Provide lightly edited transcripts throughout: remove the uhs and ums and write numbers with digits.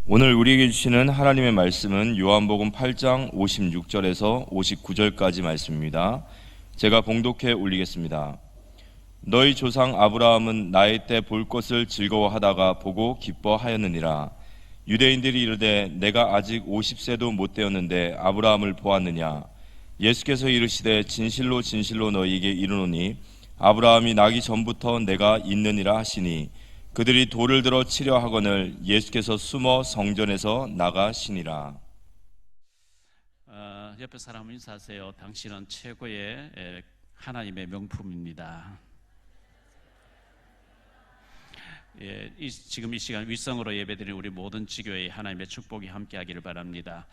오늘 우리에게 주시는 하나님의 말씀은 요한복음 8장 56절에서 59절까지 말씀입니다. 제가 봉독해 올리겠습니다. 너희 조상 아브라함은 나의 때 볼 것을 즐거워하다가 보고 기뻐하였느니라. 유대인들이 이르되 내가 아직 50세도 못 되었는데 아브라함을 보았느냐. 예수께서 이르시되 진실로 진실로 너희에게 이르노니 아브라함이 나기 전부터 내가 있느니라 하시니 그들이 돌을 들어 치려 하거늘 예수께서 숨어 성전에서 나가시니라. 옆에 사람 인사하세요. 당신은 최고의 하나님의 명품입니다. 지금 이 시간 위성으로 예배드리는 우리 모든 지교회의 하나님의 축복이 함께하기를 바랍니다.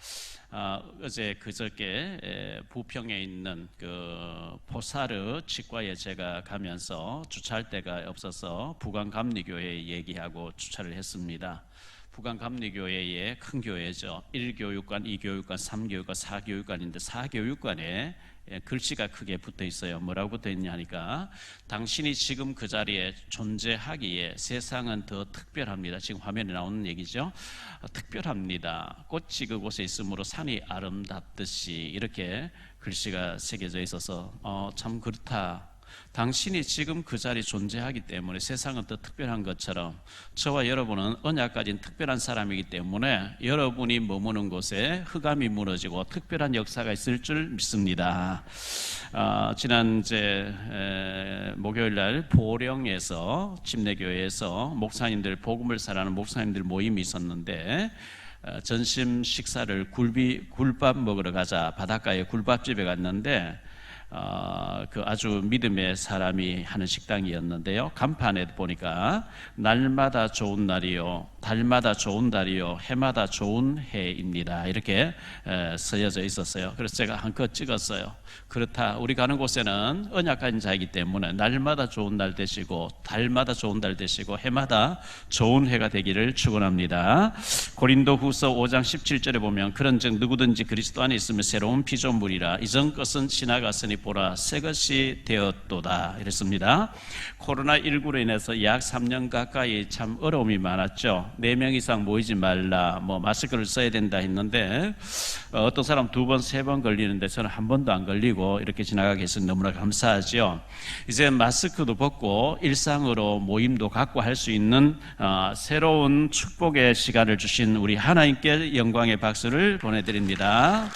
어제 그저께 부평에 있는 그 포사르 치과에 제가 가면서 주차할 데가 없어서 부강감리교회에 얘기하고 주차를 했습니다. 부강감리교회의 큰 교회죠. 1교육관, 2교육관, 3교육관, 4교육관인데 4교육관에 글씨가 크게 붙어 있어요. 뭐라고 붙어 있냐 하니까 당신이 지금 그 자리에 존재하기에 세상은 더 특별합니다. 지금 화면에 나오는 얘기죠. 특별합니다. 꽃이 그곳에 있으므로 산이 아름답듯이 이렇게 글씨가 새겨져 있어서 참 그렇다. 당신이 지금 그 자리에 존재하기 때문에 세상은 더 특별한 것처럼 저와 여러분은 언약 가진 특별한 사람이기 때문에 여러분이 머무는 곳에 흑암이 무너지고 특별한 역사가 있을 줄 믿습니다. 지난 목요일 날 보령에서 침례교회에서 목사님들 복음을 사랑하는 목사님들 모임이 있었는데 점심 식사를 굴밥 먹으러 가자 바닷가에 굴밥집에 갔는데 그 아주 믿음의 사람이 하는 식당이었는데요. 간판에 보니까 날마다 좋은 날이요, 달마다 좋은 달이요, 해마다 좋은 해입니다. 이렇게 쓰여져 있었어요. 그래서 제가 한껏 찍었어요. 그렇다. 우리 가는 곳에는 언약한 자이기 때문에 날마다 좋은 날 되시고 달마다 좋은 달 되시고 해마다 좋은 해가 되기를 축원합니다. 고린도후서 5장 17절에 보면 그런즉 누구든지 그리스도 안에 있으면 새로운 피조물이라 이전 것은 지나갔으니 보라 새 것이 되었도다 이랬습니다. 코로나19로 인해서 약 3년 가까이 참 어려움이 많았죠. 4명 이상 모이지 말라, 마스크를 써야 된다 했는데 어떤 사람 2번, 3번 걸리는데 저는 한 번도 안 걸리고 이렇게 지나가게 해서 너무나 감사하죠. 이제 마스크도 벗고 일상으로 모임도 갖고 할 수 있는 새로운 축복의 시간을 주신 우리 하나님께 영광의 박수를 보내드립니다.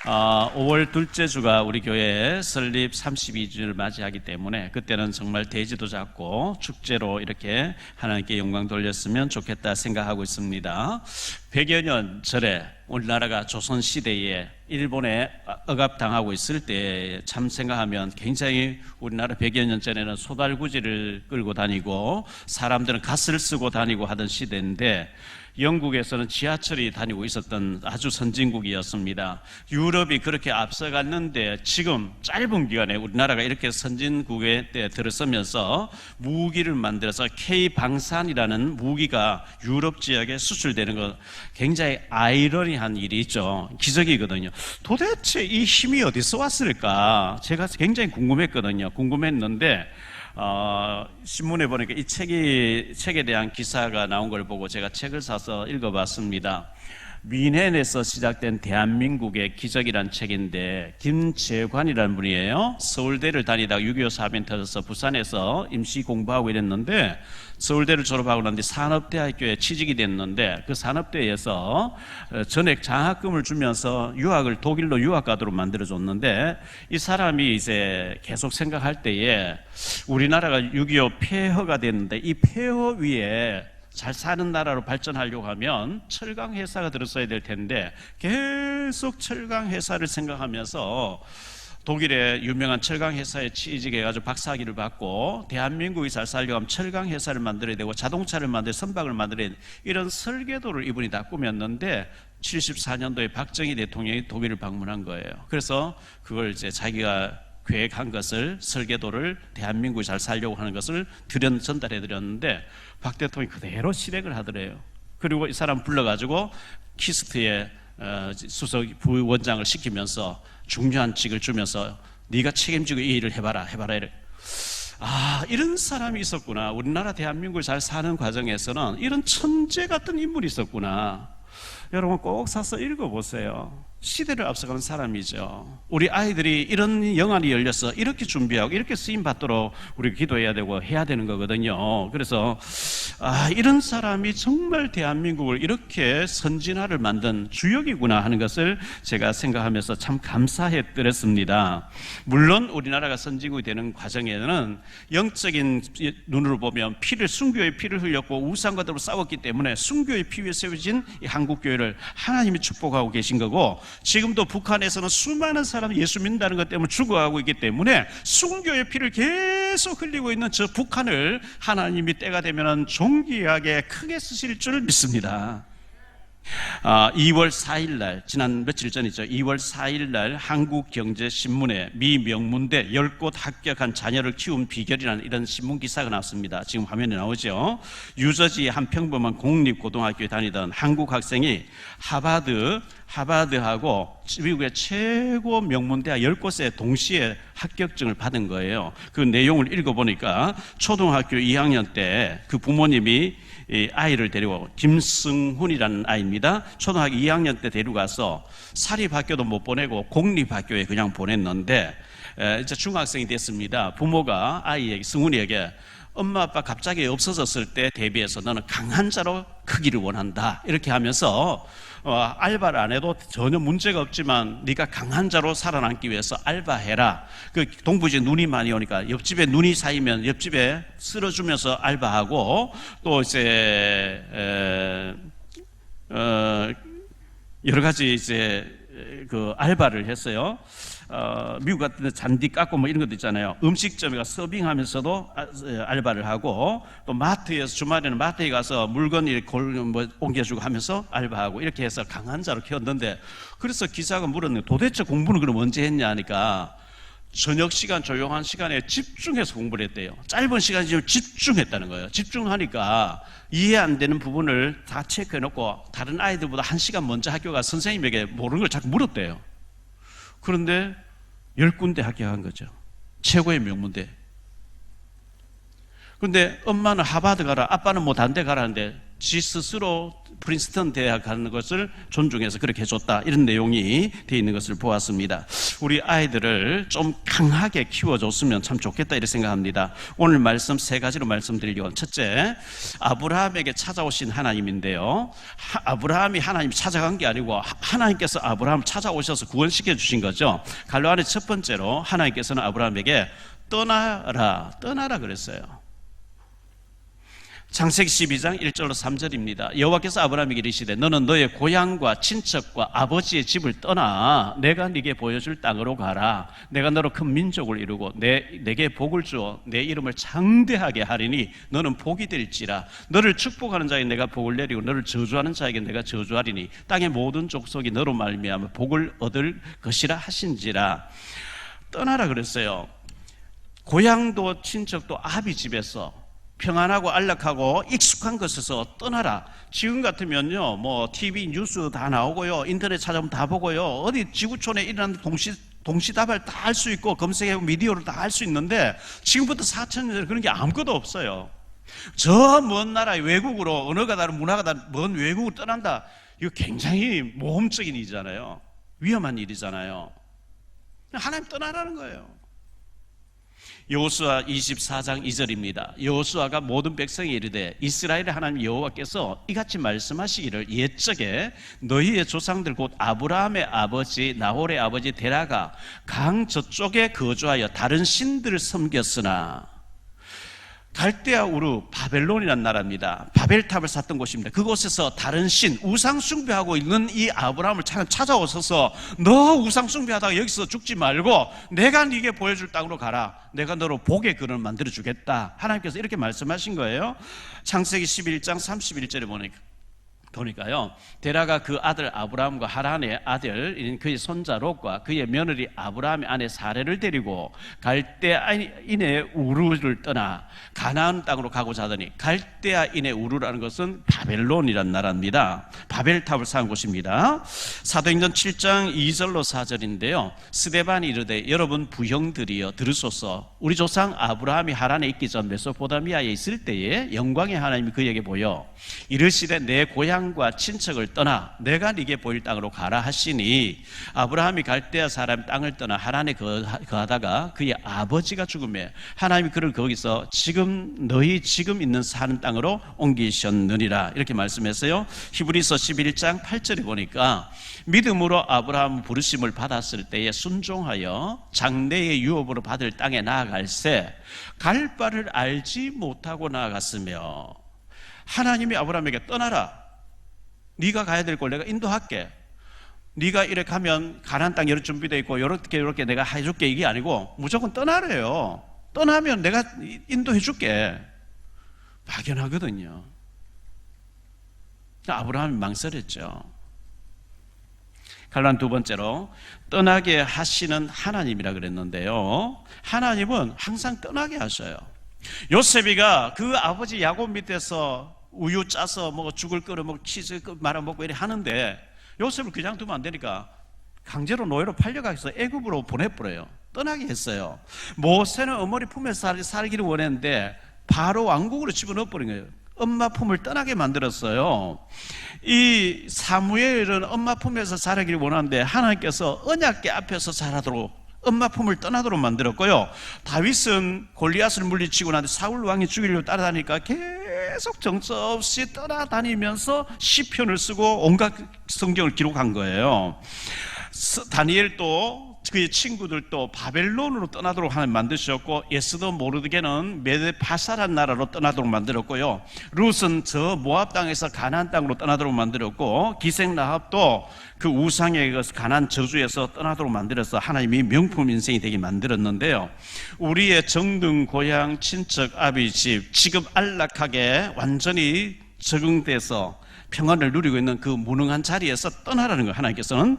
5월 둘째 주가 우리 교회 설립 32주를 맞이하기 때문에 그때는 정말 대지도 작고 축제로 이렇게 하나님께 영광 돌렸으면 좋겠다 생각하고 있습니다. 100여 년 전에 우리나라가 조선시대에 일본에 억압당하고 있을 때 참 생각하면 굉장히 우리나라 100여 년 전에는 소달구지를 끌고 다니고 사람들은 갓을 쓰고 다니고 하던 시대인데 영국에서는 지하철이 다니고 있었던 아주 선진국이었습니다. 유럽이 그렇게 앞서갔는데 지금 짧은 기간에 우리나라가 이렇게 선진국에 들어서면서 무기를 만들어서 K방산이라는 무기가 유럽 지역에 수출되는 것 굉장히 아이러니한 일이 있죠. 기적이거든요. 도대체 이 힘이 어디서 왔을까? 제가 굉장히 궁금했는데 신문에 보니까 이 책에 대한 기사가 나온 걸 보고 제가 책을 사서 읽어봤습니다. 미넨에서 시작된 대한민국의 기적이란 책인데 김재관이라는 분이에요. 서울대를 다니다가 6.25 사변 터져서 부산에서 임시 공부하고 이랬는데 서울대를 졸업하고 난 뒤 산업대학교에 취직이 됐는데 그 산업대에서 전액 장학금을 주면서 독일로 유학 가도록 만들어줬는데 이 사람이 이제 계속 생각할 때에 우리나라가 6.25 폐허가 됐는데 이 폐허 위에 잘 사는 나라로 발전하려고 하면 철강 회사가 들어서야 될 텐데 계속 철강 회사를 생각하면서 독일의 유명한 철강 회사에 취직해가지고 박사학위를 받고 대한민국이 잘 살려고 하면 철강 회사를 만들어야 되고 자동차를 선박을 만들어야 되는 이런 설계도를 이분이 다 꾸몄는데 74년도에 박정희 대통령이 독일을 방문한 거예요. 그래서 그걸 이제 자기가 계획한 것을 설계도를 대한민국이 잘 살려고 하는 것을 전달해 드렸는데 박 대통령이 그대로 실행을 하더래요. 그리고 이 사람 불러가지고 키스트에 수석 부원장을 시키면서 중요한 직을 주면서 네가 책임지고 이 일을 해봐라 이래. 이런 사람이 있었구나. 우리나라 대한민국을 잘 사는 과정에서는 이런 천재 같은 인물이 있었구나. 여러분 꼭 사서 읽어보세요. 시대를 앞서가는 사람이죠. 우리 아이들이 이런 영안이 열려서 이렇게 준비하고 이렇게 쓰임 받도록 우리 기도해야 되고 해야 되는 거거든요. 그래서 이런 사람이 정말 대한민국을 이렇게 선진화를 만든 주역이구나 하는 것을 제가 생각하면서 참 감사해 드렸습니다. 물론 우리나라가 선진국이 되는 과정에는 영적인 눈으로 보면 순교의 피를 흘렸고 우상과도 싸웠기 때문에 순교의 피 위에 세워진 이 한국교회를 하나님이 축복하고 계신 거고, 지금도 북한에서는 수많은 사람이 예수 믿는다는 것 때문에 죽어가고 있기 때문에 순교의 피를 계속 흘리고 있는 저 북한을 하나님이 때가 되면 존귀하게 크게 쓰실 줄 믿습니다. 2월 4일 날, 지난 며칠 전이죠. 2월 4일 날 한국경제신문에 미 명문대 10곳 합격한 자녀를 키운 비결이라는 이런 신문 기사가 나왔습니다. 지금 화면에 나오죠. 유저지의 한 평범한 공립고등학교에 다니던 한국 학생이 하버드하고 미국의 최고 명문대학 10곳에 동시에 합격증을 받은 거예요. 그 내용을 읽어보니까 초등학교 2학년 때 그 부모님이 이 아이를 데리고, 김승훈이라는 아이입니다. 초등학교 2학년 때 데려가서 사립학교도 못 보내고 공립학교에 그냥 보냈는데 이제 중학생이 됐습니다. 부모가 승훈이에게 엄마 아빠 갑자기 없어졌을 때 대비해서 너는 강한 자로 크기를 원한다 이렇게 하면서 알바를 안 해도 전혀 문제가 없지만 네가 강한 자로 살아남기 위해서 알바해라. 그 동부지에 눈이 많이 오니까 옆집에 눈이 쌓이면 옆집에 쓸어주면서 알바하고, 또 이제 여러 가지 이제 그 알바를 했어요. 미국 같은 데 잔디 깎고 뭐 이런 것도 있잖아요. 음식점에 가서 서빙하면서도 알바를 하고, 또 마트에서 주말에는 마트에 가서 물건 옮겨주고 하면서 알바하고, 이렇게 해서 강한 자로 키웠는데, 그래서 기자가 물었는데 도대체 공부는 그럼 언제 했냐 하니까 저녁 시간, 조용한 시간에 집중해서 공부를 했대요. 짧은 시간이지만 집중했다는 거예요. 집중하니까 이해 안 되는 부분을 다 체크해놓고 다른 아이들보다 1시간 먼저 학교 가서 선생님에게 모르는 걸 자꾸 물었대요. 그런데 10군데 합격한 거죠. 최고의 명문대. 그런데 엄마는 하버드 가라, 아빠는 뭐 단대 가라는데 지 스스로 프린스턴 대학 가는 것을 존중해서 그렇게 해줬다, 이런 내용이 되어 있는 것을 보았습니다. 우리 아이들을 좀 강하게 키워줬으면 참 좋겠다 이렇게 생각합니다. 오늘 말씀 3가지로 말씀드리려고. 첫째, 아브라함에게 찾아오신 하나님인데요, 아브라함이 하나님 찾아간 게 아니고 하나님께서 아브라함을 찾아오셔서 구원시켜 주신 거죠. 갈로 안에 첫 번째로 하나님께서는 아브라함에게 떠나라 그랬어요. 창세기 12장 1절로 3절입니다. 여호와께서 아브라함에게 이르시되 너는 너의 고향과 친척과 아버지의 집을 떠나 내가 네게 보여줄 땅으로 가라. 내가 너로 큰 민족을 이루고 내게 복을 주어 내 이름을 장대하게 하리니 너는 복이 될지라. 너를 축복하는 자에게 내가 복을 내리고 너를 저주하는 자에게 내가 저주하리니 땅의 모든 족속이 너로 말미암아 복을 얻을 것이라 하신지라. 떠나라 그랬어요. 고향도 친척도 아비 집에서 평안하고 안락하고 익숙한 것에서 떠나라. 지금 같으면요, 뭐 TV 뉴스 다 나오고요, 인터넷 찾아보면 다 보고요, 어디 지구촌에 일어나는 동시다발 다 할 수 있고 검색해보고 미디어로 다 할 수 있는데, 지금부터 4,000년 전에 그런 게 아무것도 없어요. 저 먼 나라의 외국으로, 언어가 다른 문화가 다른 먼 외국으로 떠난다. 이거 굉장히 모험적인 일이잖아요. 위험한 일이잖아요. 하나님 떠나라는 거예요. 여호수아 24장 2절입니다. 여호수아가 모든 백성에 이르되 이스라엘의 하나님 여호와께서 이같이 말씀하시기를 옛적에 너희의 조상들 곧 아브라함의 아버지 나홀의 아버지 데라가 강 저쪽에 거주하여 다른 신들을 섬겼으나, 갈대아 우르 바벨론이라는 나라입니다. 바벨탑을 샀던 곳입니다. 그곳에서 다른 신, 우상 숭배하고 있는 이 아브라함을 찾아오셔서 너 우상 숭배하다가 여기서 죽지 말고 내가 네게 보여줄 땅으로 가라. 내가 너로 복의 근원을 만들어 주겠다. 하나님께서 이렇게 말씀하신 거예요. 창세기 11장 31절에 보니까요, 데라가 그 아들 아브라함과 하란의 아들 그의 손자 롯과 그의 며느리 아브라함의 아내 사레를 데리고 갈대아인의 우르를 떠나 가나안 땅으로 가고자 하더니, 갈대아인의 우르라는 것은 바벨론이라는 나라입니다. 바벨탑을 쌓은 곳입니다. 사도행전 7장 2절로 4절인데요. 스데반이 이르되 여러분 부형들이여 들으소서. 우리 조상 아브라함이 하란에 있기 전 메소포타미아에 있을 때에 영광의 하나님이 그에게 보여 이르시되 내 고향과 친척을 떠나 내가 네게 보일 땅으로 가라 하시니 아브라함이 갈대아 사람 땅을 떠나 하란에 거하다가 그의 아버지가 죽음에 하나님이 그를 거기서 너희 지금 있는 사는 땅으로 옮기셨느니라 이렇게 말씀했어요. 히브리서 11장 8절에 보니까 믿음으로 아브라함 부르심을 받았을 때에 순종하여 장래의 유업으로 받을 땅에 나아갈새 갈 바를 알지 못하고 나아갔으며 하나님이 아브라함에게 떠나라. 네가 가야 될 걸 내가 인도할게. 네가 이렇게 가면 가나안 땅 이렇게 준비되어 있고 이렇게 내가 해줄게 이게 아니고 무조건 떠나래요. 떠나면 내가 인도해 줄게. 막연하거든요. 아브라함이 망설였죠. 갈란 두 번째로 떠나게 하시는 하나님이라 그랬는데요. 하나님은 항상 떠나게 하셔요. 요셉이가 그 아버지 야곱 밑에서 우유 짜서 뭐 죽을 끓여 먹고 치즈 말아 먹고 이래 하는데 요셉을 그냥 두면 안 되니까 강제로 노예로 팔려가서 애굽으로 보내버려요. 떠나게 했어요. 모세는 어머니 품에서 살기를 원했는데 바로 왕국으로 집어넣어버린 거예요. 엄마 품을 떠나게 만들었어요. 이 사무엘은 엄마 품에서 자라기를 원하는데 하나님께서 언약궤 앞에서 자라도록 엄마 품을 떠나도록 만들었고요. 다윗은 골리앗을 물리치고 나서 사울 왕이 죽이려고 따라다니까 계속 정처 없이 떠나다니면서 시편을 쓰고 온갖 성경을 기록한 거예요. 다니엘도 그의 친구들도 바벨론으로 떠나도록 하나님 만드셨고 예스더 모르드게는 메데파사란 나라로 떠나도록 만들었고요. 룻은 저 모압 땅에서 가나안 땅으로 떠나도록 만들었고 기생 라합도 그 우상의 가나안 저주에서 떠나도록 만들어서 하나님이 명품 인생이 되게 만들었는데요. 우리의 정등 고향 친척 아비 집 지금 안락하게 완전히 적응돼서 평안을 누리고 있는 그 무능한 자리에서 떠나라는 거예요. 하나님께서는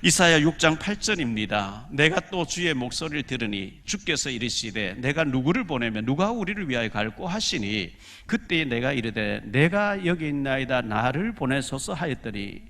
이사야 6장 8절입니다. 내가 또 주의 목소리를 들으니 주께서 이르시되 내가 누구를 보내면 누가 우리를 위하여 갈고 하시니 그때 내가 이르되 내가 여기 있나이다 나를 보내소서 하였더니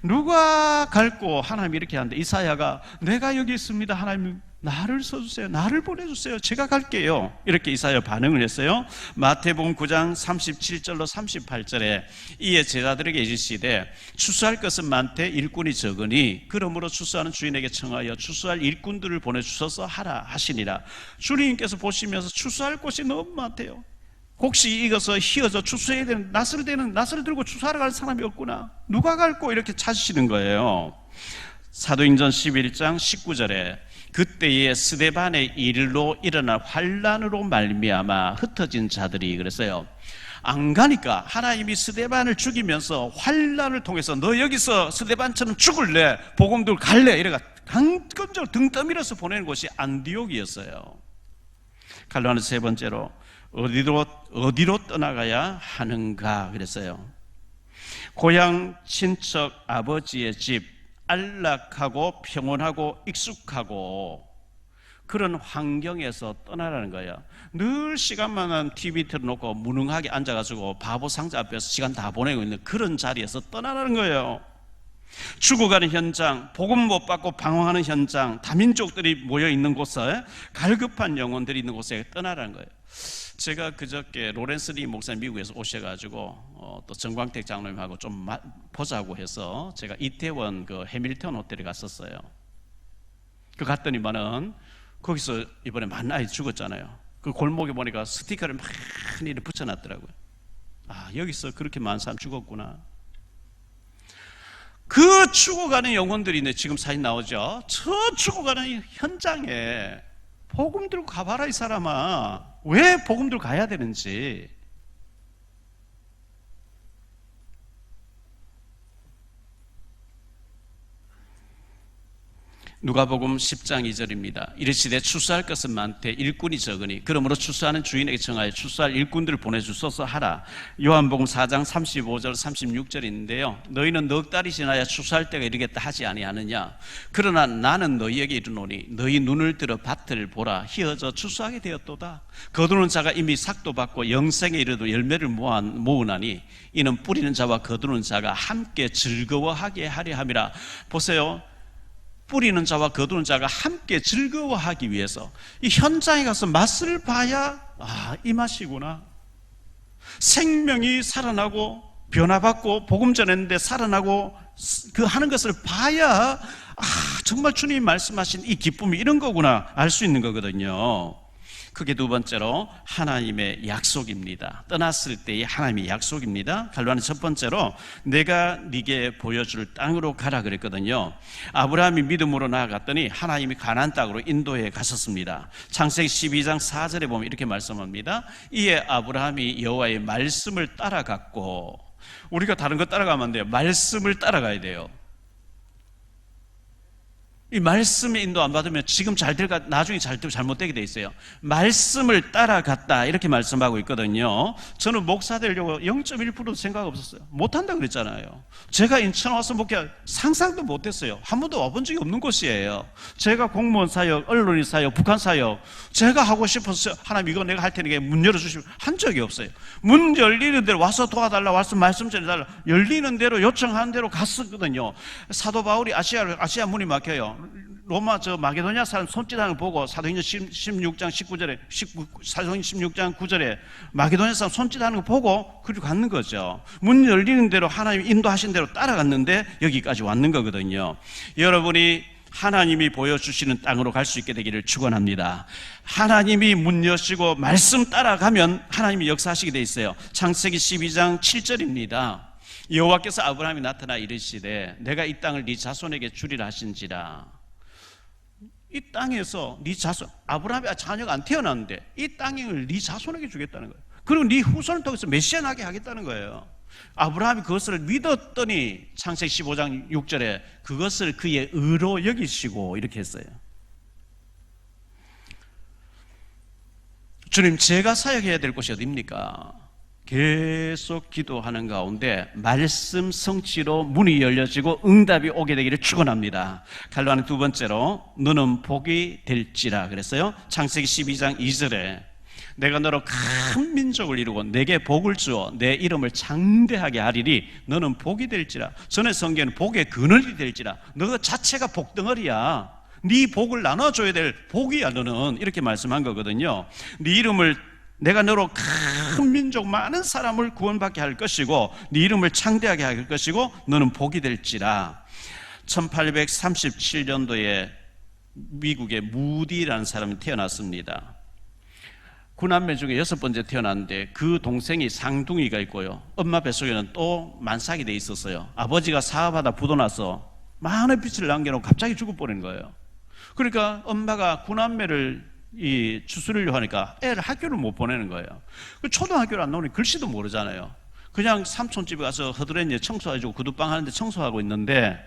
누가 갈고 하나님이 이렇게 하는데 이사야가 내가 여기 있습니다. 하나님 나를 써주세요. 나를 보내주세요. 제가 갈게요. 이렇게 이사야 반응을 했어요. 마태복음 9장 37절로 38절에 이에 제자들에게 이르시되 추수할 것은 많되 일꾼이 적으니 그러므로 추수하는 주인에게 청하여 추수할 일꾼들을 보내주셔서 하라 하시니라. 주님께서 보시면서 추수할 곳이 너무 많대요. 혹시 익어서 휘어져 추수해야 되는 낫을 들고 추수하러 갈 사람이 없구나. 누가 갈고 이렇게 찾으시는 거예요. 사도행전 11장 19절에 그때에 스데반의 일로 일어난 환란으로 말미암아 흩어진 자들이 그랬어요. 안 가니까 하나님이 스데반을 죽이면서 환란을 통해서 너 여기서 스데반처럼 죽을래? 복음들 갈래? 이래가 강건적으로 등 떠밀어서 보내는 곳이 안디옥이었어요. 갈라는 세 번째로 어디로 떠나가야 하는가 그랬어요. 고향 친척 아버지의 집 안락하고 평온하고 익숙하고 그런 환경에서 떠나라는 거예요. 늘 시간만 TV 틀어놓고 무능하게 앉아가지고 바보 상자 앞에서 시간 다 보내고 있는 그런 자리에서 떠나라는 거예요. 죽어가는 현장, 복음 못 받고 방황하는 현장, 다민족들이 모여있는 곳에 갈급한 영혼들이 있는 곳에 떠나라는 거예요. 제가 그저께 로렌스 리 목사님 미국에서 오셔가지고 또 정광택 장로님하고 좀 보자고 해서 제가 이태원 그 해밀턴 호텔에 갔었어요. 그 갔더니만은 거기서 이번에 많은 아이 죽었잖아요. 그 골목에 보니까 스티커를 많이 붙여놨더라고요. 아, 여기서 그렇게 많은 사람 죽었구나. 그 죽어가는 영혼들이 있네. 지금 사진 나오죠. 저 죽어가는 현장에 복음 들고 가봐라. 이 사람아, 왜 복음 들고 가야 되는지. 누가복음 10장 2절입니다. 이르시되 추수할 것은 많되 일꾼이 적으니 그러므로 추수하는 주인에게 청하여 추수할 일꾼들을 보내주소서 하라. 요한복음 4장 35절 36절인데요. 너희는 넉 달이 지나야 추수할 때가 이르겠다 하지 아니하느냐. 그러나 나는 너희에게 이르노니 너희 눈을 들어 밭을 보라. 희어져 추수하게 되었도다. 거두는 자가 이미 삭도 받고 영생에 이르도 열매를 모으나니 이는 뿌리는 자와 거두는 자가 함께 즐거워하게 하려 함이라. 보세요. 뿌리는 자와 거두는 자가 함께 즐거워하기 위해서 이 현장에 가서 맛을 봐야 이 맛이구나. 생명이 살아나고 변화받고 복음 전했는데 살아나고 그 하는 것을 봐야 정말 주님이 말씀하신 이 기쁨이 이런 거구나 알 수 있는 거거든요. 그게 두 번째로 하나님의 약속입니다. 떠났을 때의 하나님의 약속입니다. 갈라디아서 첫 번째로 내가 네게 보여줄 땅으로 가라 그랬거든요. 아브라함이 믿음으로 나아갔더니 하나님이 가나안 땅으로 인도해 갔었습니다. 창세기 12장 4절에 보면 이렇게 말씀합니다. 이에 아브라함이 여호와의 말씀을 따라갔고, 우리가 다른 거 따라가면 안 돼요. 말씀을 따라가야 돼요. 이 말씀의 인도 안 받으면 지금 잘 될까 나중에 잘못되게 돼 있어요. 말씀을 따라갔다 이렇게 말씀하고 있거든요. 저는 목사 되려고 0.1%도 생각 없었어요. 못한다 그랬잖아요. 제가 인천 와서 목회 상상도 못했어요. 한 번도 와본 적이 없는 곳이에요. 제가 공무원 사역, 언론인 사역, 북한 사역 제가 하고 싶어서 하나님 이거 내가 할 테니까 문 열어주시면 한 적이 없어요. 문 열리는 대로 와서 도와달라, 와서 말씀 전해달라, 열리는 대로 요청하는 대로 갔었거든요. 사도 바울이 아시아 문이 막혀요. 로마 마게도냐 사람 손짓하는 걸 보고 사도행전 16장 19절에 사도행전 16장 9절에 마게도냐 사람 손짓하는 걸 보고 그리고 갔는 거죠. 문 열리는 대로 하나님 인도하신 대로 따라갔는데 여기까지 왔는 거거든요. 여러분이 하나님이 보여주시는 땅으로 갈 수 있게 되기를 축원합니다. 하나님이 문 여시고 말씀 따라가면 하나님이 역사하시게 돼 있어요. 창세기 12장 7절입니다. 여호와께서 아브라함이 나타나 이르시되 내가 이 땅을 네 자손에게 주리라 하신지라. 이 땅에서 네 자손, 아브라함이 자녀가 안 태어났는데 이 땅을 네 자손에게 주겠다는 거예요. 그리고 네 후손을 통해서 메시아 나게 하겠다는 거예요. 아브라함이 그것을 믿었더니 창세기 15장 6절에 그것을 그의 의로 여기시고 이렇게 했어요. 주님, 제가 사역해야 될 곳이 어디입니까? 계속 기도하는 가운데 말씀 성취로 문이 열려지고 응답이 오게 되기를 축원합니다. 갈라디아서 두 번째로 너는 복이 될지라 그랬어요. 창세기 12장 2절에 내가 너로 큰 민족을 이루고 내게 복을 주어 내 이름을 장대하게 하리니 너는 복이 될지라. 전에 성경에는 복의 그늘이 될지라. 너 자체가 복덩어리야. 네 복을 나눠줘야 될 복이야 너는. 이렇게 말씀한 거거든요. 네 이름을 내가 너로 큰 민족 많은 사람을 구원받게 할 것이고 네 이름을 창대하게 할 것이고 너는 복이 될지라. 1837년도에 미국의 무디라는 사람이 태어났습니다. 9남매 중에 6번째 태어났는데 그 동생이 쌍둥이가 있고요. 엄마 뱃속에는 또 만삭이 돼 있었어요. 아버지가 사업하다 부도나서 많은 빚을 남겨놓고 갑자기 죽어버린 거예요. 그러니까 엄마가 9남매를 추스리려고 하니까 애를 학교를 못 보내는 거예요. 초등학교를 안 나오니 글씨도 모르잖아요. 그냥 삼촌집에 가서 허드렛일 청소해주고 구두방 하는데 청소하고 있는데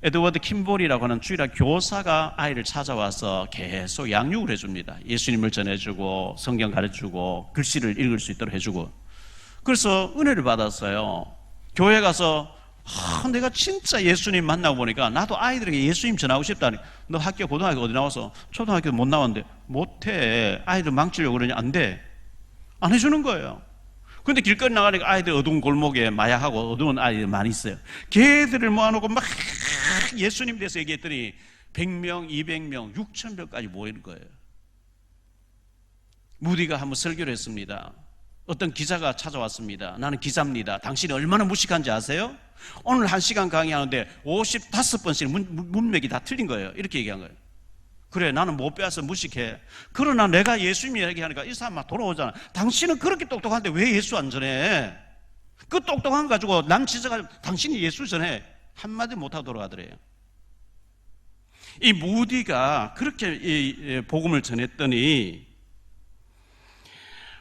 에드워드 킴볼이라고 하는 주일학 교사가 아이를 찾아와서 계속 양육을 해줍니다. 예수님을 전해주고 성경 가르쳐주고 글씨를 읽을 수 있도록 해주고. 그래서 은혜를 받았어요. 교회 가서 내가 진짜 예수님 만나고 보니까 나도 아이들에게 예수님 전하고 싶다니. 너 학교 고등학교 어디 나와서? 초등학교 못 나왔는데. 못해. 아이들 망치려고 그러냐? 안 돼. 안 해주는 거예요. 근데 길거리 나가니까 아이들 어두운 골목에 마약하고 어두운 아이들 많이 있어요. 걔들을 모아놓고 막 예수님 대해서 얘기했더니 100명, 200명, 6,000명까지 모이는 거예요. 무디가 한번 설교를 했습니다. 어떤 기자가 찾아왔습니다. 나는 기자입니다. 당신이 얼마나 무식한지 아세요? 오늘 1시간 강의하는데 55번씩 문맥이 다 틀린 거예요. 이렇게 얘기한 거예요. 그래, 나는 못 배워서 무식해. 그러나 내가 예수님 얘기하니까 이 사람 막 돌아오잖아. 당신은 그렇게 똑똑한데 왜 예수 안 전해? 그 똑똑한 거 가지고 남 지적하고 당신이 예수 전해. 한마디 못하고 돌아가더래요. 이 무디가 그렇게 이 복음을 전했더니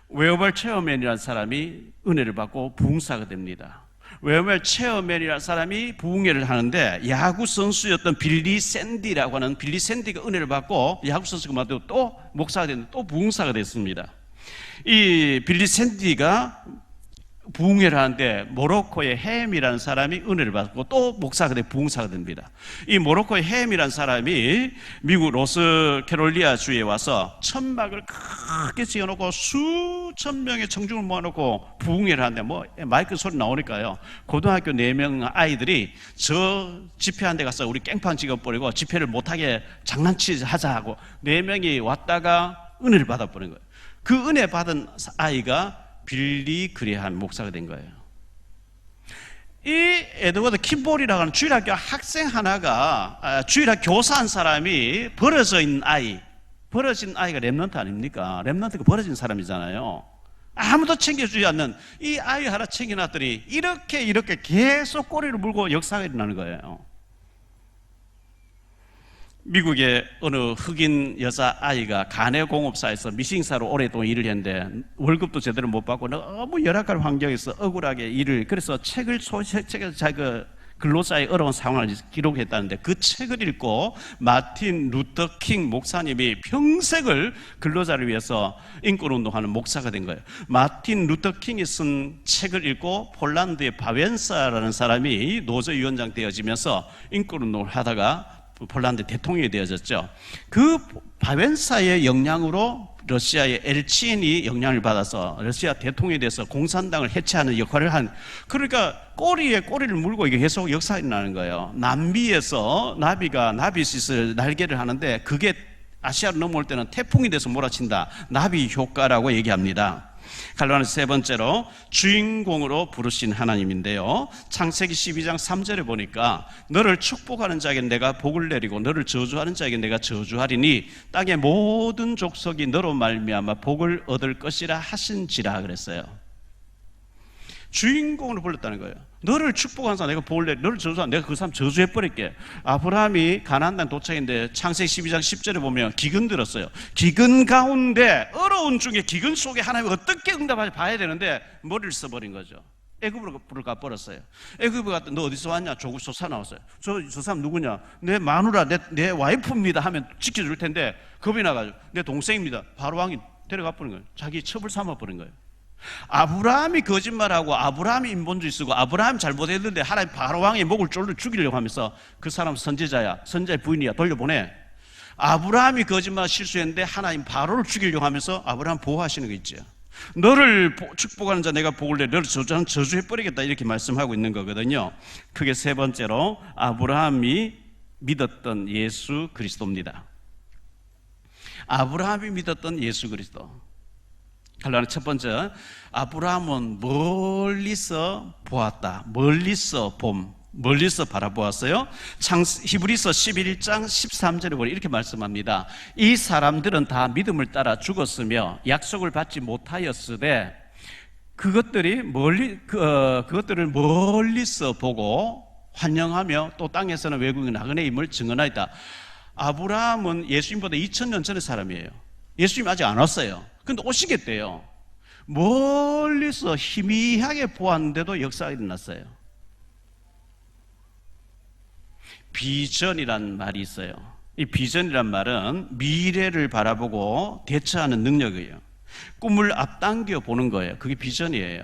웨어벌 체어맨이라는 사람이 은혜를 받고 부흥사가 됩니다. 웨어멜 체어맨이라는 사람이 부흥회를 하는데 야구 선수였던 빌리 샌디라고 하는 빌리 샌디가 은혜를 받고 야구 선수가 만들고 또 목사가 됐는데 또 부흥사가 됐습니다. 이 빌리 샌디가 부흥회를 하는데 모로코의 햄이라는 사람이 은혜를 받고 또 목사가 되고 부흥사가 됩니다. 이 모로코의 햄이라는 사람이 미국 노스캐롤리아 주에 와서 천막을 크게 지어놓고 수천 명의 청중을 모아놓고 부흥회를 하는데 뭐 마이크 소리 나오니까요, 고등학교 4명 아이들이 저 집회한 데 가서 우리 깽판 찍어버리고 집회를 못하게 장난치자 하고 4명이 왔다가 은혜를 받아버린 거예요. 그 은혜 받은 아이가 빌리 그레함 목사가 된 거예요. 이 에드워드 킴볼이라고 하는 주일학교 학생 하나가 주일학 교사 한 사람이 버려진 아이가 렘넌트 아닙니까? 렘넌트가 버려진 사람이잖아요. 아무도 챙겨주지 않는 이 아이 하나 챙겨놨더니 이렇게 계속 꼬리를 물고 역사가 일어나는 거예요. 미국의 어느 흑인 여자아이가 가내공업사에서 미싱사로 오랫동안 일을 했는데 월급도 제대로 못 받고 너무 열악한 환경에서 억울하게 그래서 책을 소책에서 자기가 근로자의 어려운 상황을 기록했다는데 그 책을 읽고 마틴 루터 킹 목사님이 평생을 근로자를 위해서 인권운동하는 목사가 된 거예요. 마틴 루터 킹이 쓴 책을 읽고 폴란드의 바벤사라는 사람이 노조위원장 되어지면서 인권운동을 하다가 폴란드 대통령이 되어졌죠. 그 바벤사의 영향으로 러시아의 엘친이 영향을 받아서 러시아 대통령에 대해서 공산당을 해체하는 역할을 그러니까 꼬리에 꼬리를 물고 이게 계속 역사가 일어나는 거예요. 남미에서 나비가 나비짓을 날개를 하는데 그게 아시아로 넘어올 때는 태풍이 돼서 몰아친다. 나비 효과라고 얘기합니다. 갈라디아서 세 번째로 주인공으로 부르신 하나님인데요, 창세기 12장 3절에 보니까 너를 축복하는 자에게 내가 복을 내리고 너를 저주하는 자에게 내가 저주하리니 땅의 모든 족속이 너로 말미암아 복을 얻을 것이라 하신지라 그랬어요. 주인공으로 불렀다는 거예요. 너를 축복하는 사람 내가 복을 내리, 너를 저주하는 내가 그 사람 저주해버릴게. 아브라함이 가나안 땅 도착했는데 창세기 12장 10절에 보면 기근 들었어요. 기근 가운데 어려운 중에 기근 속에 하나님이 어떻게 응답하지 봐야 되는데 머리를 써버린 거죠. 애굽으로 가버렸어요. 애굽에 갔다 너 어디서 왔냐? 조국 조사 나왔어요. 저 사람 누구냐? 내 마누라 내 와이프입니다 하면 지켜줄 텐데 겁이 나가지고 내 동생입니다. 바로 왕이 데려가 버린 거예요. 자기 첩을 삼아버린 거예요. 아브라함이 거짓말하고 아브라함이 인본주의 쓰고 아브라함 잘못했는데 하나님 바로왕의 목을 졸로 죽이려고 하면서 그 사람 선지자야, 선지자의 부인이야, 돌려보내. 아브라함이 거짓말 실수했는데 하나님 바로를 죽이려고 하면서 아브라함 보호하시는 거 있죠. 너를 축복하는 자 내가 복을 내, 너를 저주하는 저주해버리겠다 이렇게 말씀하고 있는 거거든요. 그게 세 번째로 아브라함이 믿었던 예수 그리스도입니다. 아브라함이 믿었던 예수 그리스도. 갈라디아서 첫 번째, 아브라함은 멀리서 보았다. 멀리서 바라보았어요. 히브리서 11장 13절에 보니 이렇게 말씀합니다. 이 사람들은 다 믿음을 따라 죽었으며 약속을 받지 못하였으되 그것들을 멀리서 보고 환영하며 또 땅에서는 외국인 나그네의 임을 증언하였다. 아브라함은 예수님보다 2000년 전의 사람이에요. 예수님 아직 안 왔어요. 근데 오시겠대요. 멀리서 희미하게 보았는데도 역사가 일어났어요. 비전이란 말이 있어요. 이 비전이란 말은 미래를 바라보고 대처하는 능력이에요. 꿈을 앞당겨 보는 거예요. 그게 비전이에요.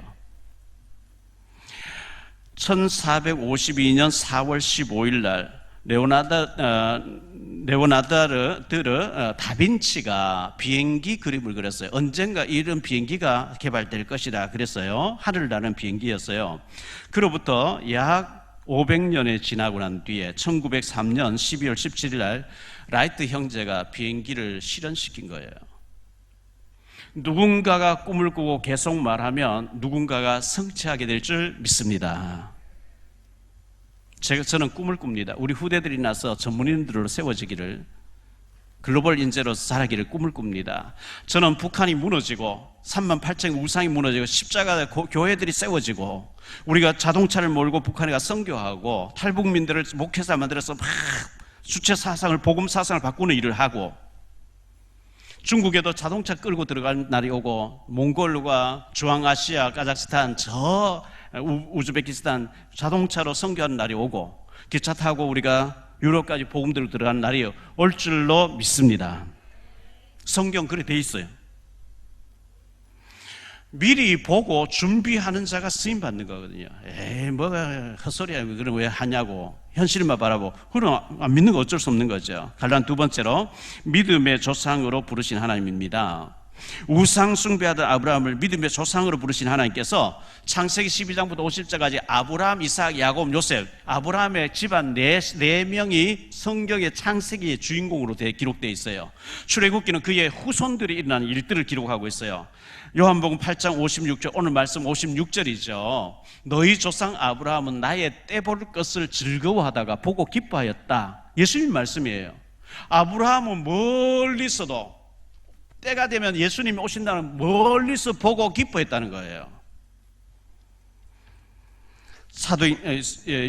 1452년 4월 15일 날 레오나르도 다빈치가 비행기 그림을 그렸어요. 언젠가 이런 비행기가 개발될 것이라 그랬어요. 하늘을 나는 비행기였어요. 그로부터 약 500년이 지나고 난 뒤에 1903년 12월 17일 날 라이트 형제가 비행기를 실현시킨 거예요. 누군가가 꿈을 꾸고 계속 말하면 누군가가 성취하게 될 줄 믿습니다. 저는 꿈을 꿉니다. 우리 후대들이 나서 전문인들로 세워지기를, 글로벌 인재로서 자라기를 꿈을 꿉니다. 저는 북한이 무너지고 38,000 우상이 무너지고 십자가 교회들이 세워지고 우리가 자동차를 몰고 북한에 가 선교하고 탈북민들을 목회자 만들어서 막 주체 사상을, 복음 사상을 바꾸는 일을 하고, 중국에도 자동차 끌고 들어갈 날이 오고 몽골과 중앙아시아, 카자흐스탄 저 우즈베키스탄 자동차로 선교하는 날이 오고 기차 타고 우리가 유럽까지 복음대로 들어가는 날이 올 줄로 믿습니다. 성경 그래 돼 있어요. 미리 보고 준비하는 자가 쓰임 받는 거거든요. 에이, 뭐가 헛소리야. 그럼 왜 하냐고. 현실만 바라고. 그럼 안 믿는 거 어쩔 수 없는 거죠. 갈란 두 번째로, 믿음의 조상으로 부르신 하나님입니다. 우상 숭배하던 아브라함을 믿음의 조상으로 부르신 하나님께서 창세기 12장부터 50장까지 아브라함, 이삭, 야곱, 요셉, 아브라함의 집안 네 명이 성경의 창세기의 주인공으로 기록되어 있어요. 출애굽기는 그의 후손들이 일어난 일들을 기록하고 있어요. 요한복음 8장 56절, 오늘 말씀 56절이죠. 너희 조상 아브라함은 나의 떼볼 것을 즐거워하다가 보고 기뻐하였다. 예수님 말씀이에요. 아브라함은 멀리서도 때가 되면 예수님이 오신다는 멀리서 보고 기뻐했다는 거예요.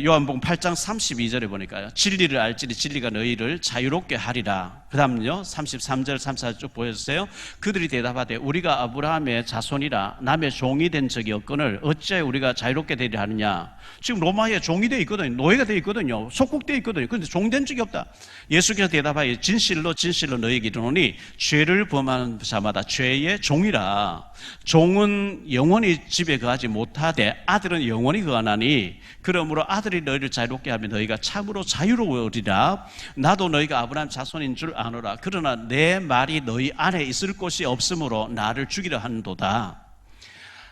요한복음 8장 32절에 보니까요, 진리를 알지니 진리가 너희를 자유롭게 하리라. 그 다음요 33절 34절 쭉 보여주세요. 그들이 대답하되 우리가 아브라함의 자손이라 남의 종이 된 적이 없거늘 어찌하여 우리가 자유롭게 되리라 하느냐. 지금 로마에 종이 되어 있거든요. 노예가 되어 있거든요. 속국되어 있거든요. 그런데 종된 적이 없다. 예수께서 대답하여 진실로 진실로 너희에게 이르노니 죄를 범하는 자마다 죄의 종이라. 종은 영원히 집에 거하지 못하되 아들은 영원히 거하나니 그러므로 아들이 너희를 자유롭게 하면 너희가 참으로 자유로우리라. 나도 너희가 아브라함 자손인 줄 아노라. 그러나 내 말이 너희 안에 있을 곳이 없으므로 나를 죽이려 하는도다.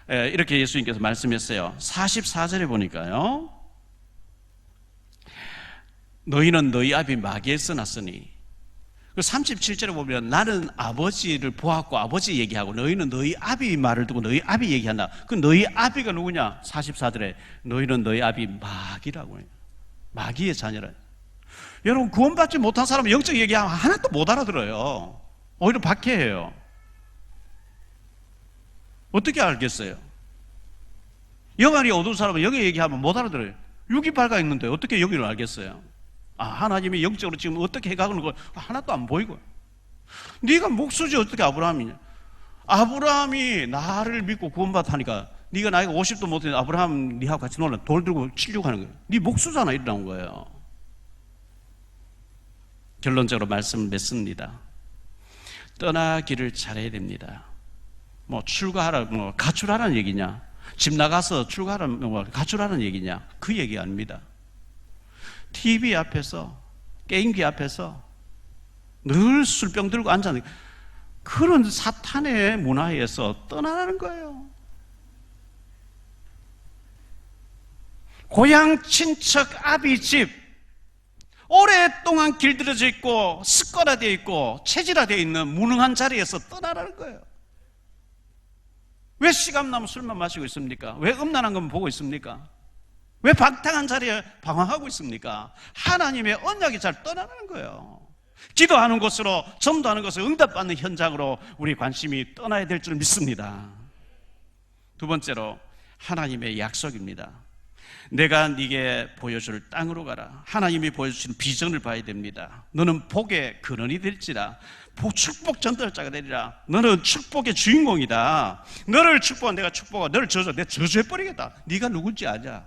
이렇게 예수님께서 말씀했어요. 44절에 보니까요, 너희는 너희 아비 마귀에서 났으니, 37절에 보면 나는 아버지를 보았고 아버지 얘기하고 너희는 너희 아비 말을 듣고 너희 아비 얘기한다. 그 너희 아비가 누구냐? 44절에 너희는 너희 아비 마귀라고 해요. 마귀의 자녀라. 여러분, 구원받지 못한 사람은 영적 얘기하면 하나도 못 알아들어요. 오히려 박해해요. 어떻게 알겠어요? 영안이 어두운 사람은 여기 얘기하면 못 알아들어요. 육이 밝아 있는데 어떻게 여기를 알겠어요? 하나님이 영적으로 지금 어떻게 해가는 거 하나도 안 보이고. 네가 목수지 어떻게 아브라함이냐? 아브라함이 나를 믿고 구원받다니까 네가 나이가 50도 못했는데 아브라함 네하고 같이 놀라 돌 들고 치려고 하는 거예요. 네 목수잖아. 이러는 거예요. 결론적으로 말씀을 맺습니다. 떠나기를 잘해야 됩니다. 뭐 출가하라, 뭐 가출하라는 얘기냐? 집 나가서 출가하라, 뭐 가출하라는 얘기냐? 그 얘기 아닙니다. TV 앞에서, 게임기 앞에서 늘 술병 들고 앉아있는 그런 사탄의 문화에서 떠나라는 거예요. 고향 친척 아비 집 오랫동안 길들여져 있고 습관화되어 있고 체질화되어 있는 무능한 자리에서 떠나라는 거예요. 왜 시간 나면 술만 마시고 있습니까? 왜 음란한 것만 보고 있습니까? 왜 방탕한 자리에 방황하고 있습니까? 하나님의 언약이 잘 떠나는 거예요. 기도하는 곳으로, 전도하는 것을 응답받는 현장으로 우리 관심이 떠나야 될 줄 믿습니다. 두 번째로 하나님의 약속입니다. 내가 네게 보여줄 땅으로 가라. 하나님이 보여주신 비전을 봐야 됩니다. 너는 복의 근원이 될지라. 축복 전달자가 되리라. 너는 축복의 주인공이다. 너를 축복한 내가 축복하고 너를 저주, 내가 저주해버리겠다. 네가 누군지 아냐?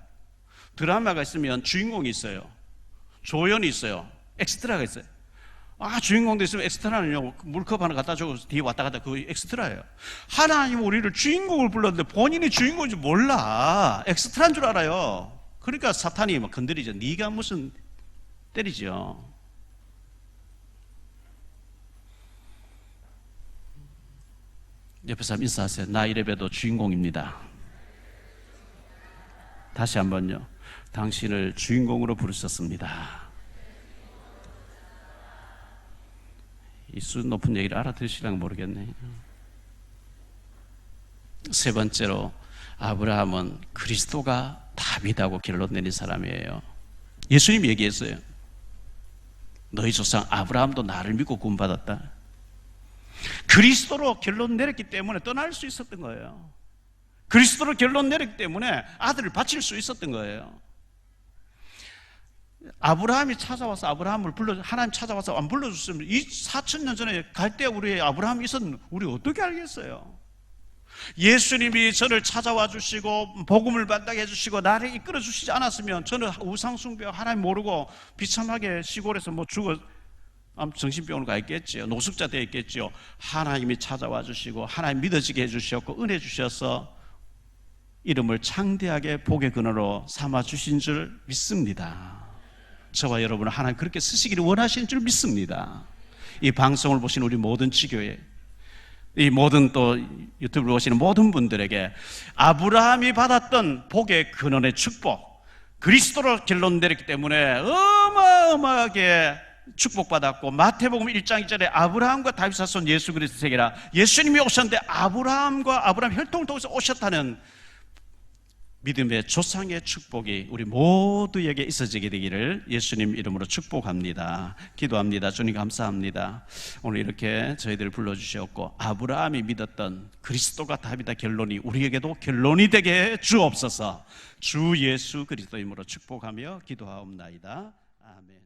드라마가 있으면 주인공이 있어요. 조연이 있어요. 엑스트라가 있어요. 주인공도 있으면 엑스트라는요, 물컵 하나 갖다 주고 뒤에 왔다 갔다 그 엑스트라예요. 하나님은 우리를 주인공을 불렀는데 본인이 주인공인지 몰라. 엑스트라인 줄 알아요. 그러니까 사탄이 막 건드리죠. 네가 무슨 때리죠. 옆에 사람 인사하세요. 나 이래봬도 주인공입니다. 다시 한번요. 당신을 주인공으로 부르셨습니다. 이 수준 높은 얘기를 알아들으시려면 모르겠네. 세 번째로 아브라함은 그리스도가 다윗하고 결론 내린 사람이에요. 예수님이 얘기했어요. 너희 조상 아브라함도 나를 믿고 구원받았다. 그리스도로 결론 내렸기 때문에 떠날 수 있었던 거예요. 그리스도로 결론 내렸기 때문에 아들을 바칠 수 있었던 거예요. 아브라함이 찾아와서 아브라함을 하나님 찾아와서 안 불러줬으면 이 4,000년 전에 갈 때 우리 아브라함이 있었는데 우리 어떻게 알겠어요? 예수님이 저를 찾아와 주시고 복음을 만나게 해주시고 나를 이끌어 주시지 않았으면 저는 우상숭배 하나님 모르고 비참하게 시골에서 뭐 죽어 정신병원을 가 있겠지요. 노숙자 되어 있겠지요. 하나님이 찾아와 주시고 하나님 믿어지게 해주셨고 은혜 주셔서 이름을 창대하게 복의 근원으로 삼아 주신 줄 믿습니다. 저와 여러분은 하나님 그렇게 쓰시기를 원하시는 줄 믿습니다. 이 방송을 보시는 우리 모든 지교회, 이 모든 또 유튜브를 보시는 모든 분들에게 아브라함이 받았던 복의 근원의 축복, 그리스도로 결론 내렸기 때문에 어마어마하게 축복받았고, 마태복음 1장 2절에 아브라함과 다윗 자손 예수 그리스도 세계라, 예수님이 오셨는데 아브라함과 아브라함 혈통을 통해서 오셨다는 믿음의 조상의 축복이 우리 모두에게 있어지게 되기를 예수님 이름으로 축복합니다. 기도합니다. 주님 감사합니다. 오늘 이렇게 저희들을 불러주셨고 아브라함이 믿었던 그리스도가 답이다 결론이 우리에게도 결론이 되게 주옵소서. 주 예수 그리스도 이름으로 축복하며 기도하옵나이다. 아멘.